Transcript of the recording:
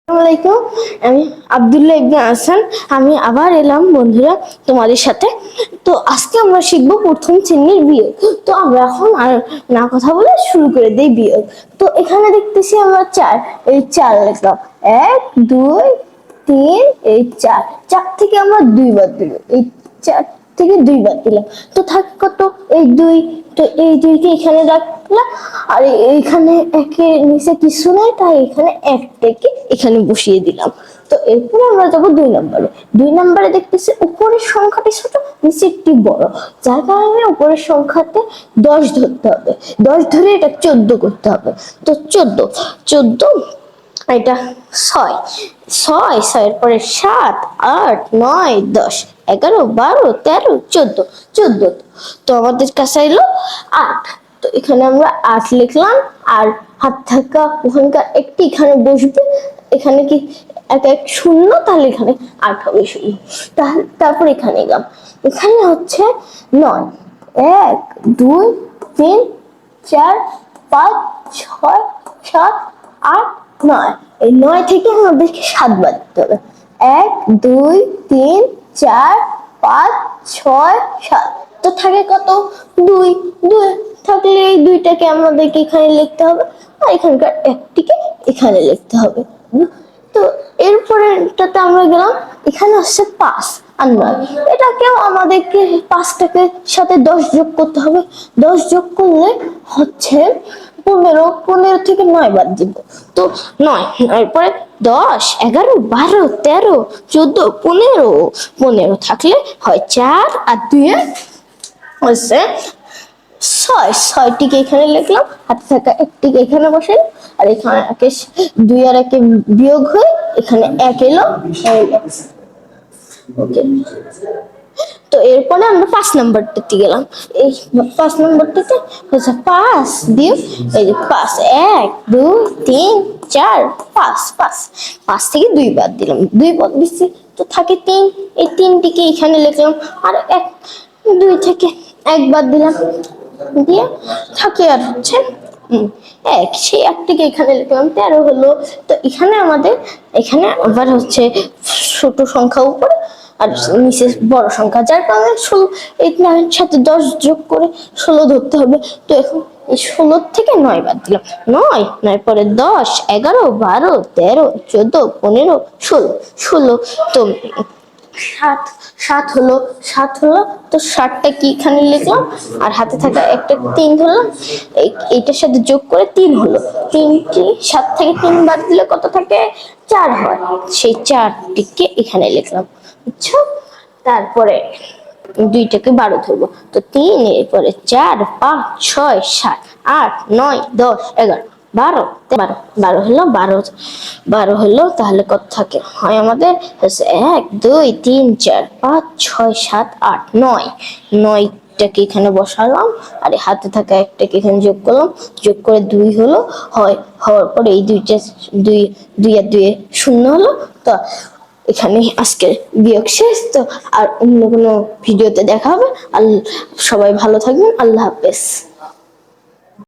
আসসালামাইকুম। আমি আব্দুল্লাহ ইবনে আহসান। আমি আবার এলাম বন্ধুরা তোমাদের সাথে। তো আজকে আমরা শিখব প্রথম শ্রেণীর বিয়োগ। তো আমরা এখন আর না কথা বলে শুরু করে দেই বিয়োগ। তো এখানে দেখতেছি আমরা চার, এই চার লিখলাম। এক, দুই, তিন, এই চার। চার থেকে আমরা দুই বাদ দিল, এই চার থেকে দুই বাদ দিলাম। তো থাকে কত? এই দুই। তো এই দুইকে এখানে রাখলাম, আর এইখানে একের নিচে কিছু নাই, তাই এখানে এক থেকে এখানে বসিয়ে দিলাম। তো এরপরে আমরা যাবো দুই নম্বরে। দুই নম্বরে দেখতেছি উপরের সংখ্যাটি ছোট, নিচেরটি বড়, যার কারণে উপরের সংখ্যাতে 10 ধরতে হবে। 10 ধরে এটা 14 করতে হবে। তো 14, 14 এটা 6, 6, 6 এর পরে 7, 8, 9, 10, 11, 12, 13, 14, 14। তো আমাদের কাছে এলো 8। তো এখানে আমরা 8 লিখলাম, আর হাত থাকা ওখানকার একটি এখানে বসবে। এখানে কি এক এক শূন্য, তাহলে এখানে 8 হবে শূন্য। তারপর এখানে গেলাম, এখানে হচ্ছে 9। 1, 2, 3, 4, 5, 6, 7, 8, 9। এই 9 থেকে আমাদেরকে 7 বাদ দিতে হবে। 1, 2, 3, 4, 5, 6, 7। তো থাকে কত? 2। 2 থাকলে এই দুইটাকে আমাদেরকে এখানে লিখতে হবে, আর এখানকার একটিকে এখানে লিখতে হবে। তো এরপরেরটাতে আমরা গেলাম, এখানে আসছে 5 আর 9। এটাকেও আমাদেরকে 5টাকে সাথে 10 যোগ করতে হবে। 10 যোগ করলে হচ্ছে 15। 15 থেকে 9 বাদ দিব। তো 9, এরপরে 10, 11, 12, 13, 14, 15। 15 থাকলে হয় 4 আর 2 হচ্ছে 6। 6টিকে এখানে লিখলাম, হাতে থাকা একটিকে এখানে বসাই, আর এখানে একে 2 আর 1 বিয়োগ হয়ে এখানে 1 এলো। ওকে। তো এরপরে আমরা 5 নাম্বারটাতে গেলাম। এই 5 নাম্বারটাতে হচ্ছে 5 দিয়ে এই যে 5, 1, 2, 3, 4, 5, 5। 5 থেকে 2 বাদ দিলাম, 2 বাদ দিচ্ছি, তো থাকে 3। এই 3টিকে এখানে লিখলাম, আর 1, 2 থেকে 1 বাদ দিলাম, দিয়ে থাকে আর হচ্ছে 1। সেই 1টিকে এখানে লিখলাম, 13 হলো। তো এখানে আমাদের এখানে আবার হচ্ছে ছোট সংখ্যা উপরে আর নিচে বড় সংখ্যা, যার কারণে 16। এই 9 সাথে 10 যোগ করে 16 ধরতে হবে। তো এখন এই 16 থেকে 9 বাদ দিলাম। 9, 9 পরে 10, 11, 12, 13, 14, 15, 16, 16। তো 7, 7 হলো, 7 হলো। তো 7টা কি এখানে লিখলাম, আর হাতে থাকা একটা 3 ধরলাম, এইটার সাথে যোগ করে 3 হলো। 3টি 7 থেকে 3 বাদ দিলে কত থাকে? 4 হয়। সেই 4টিকে এখানে লিখলাম, বুঝছো? তারপরে 2টাকে 12 ধরবো। তো 3, এরপরে 4, 5, 6, 7, 8, 9, 10, 11, 12, 12, 12 হলো। 12 হলো, তাহলে কত থাকে হয় আমাদের? 1, 2, 3, 4, 5, 6, 7, 8, 9। 9টাকে এখানে বসালাম, আর হাতে থাকা একটাকে এখানে যোগ করলাম, যোগ করে 2 হলো। হওয়ার পরে এই দুইটা 2, 2 আর 2 শূন্য হলো। তো এখানে আজকের বিয়োগ শেষ। তো আর অন্য কোনো ভিডিওতে দেখা হবে। সবাই ভালো থাকবেন। আল্লাহ হাফেজ।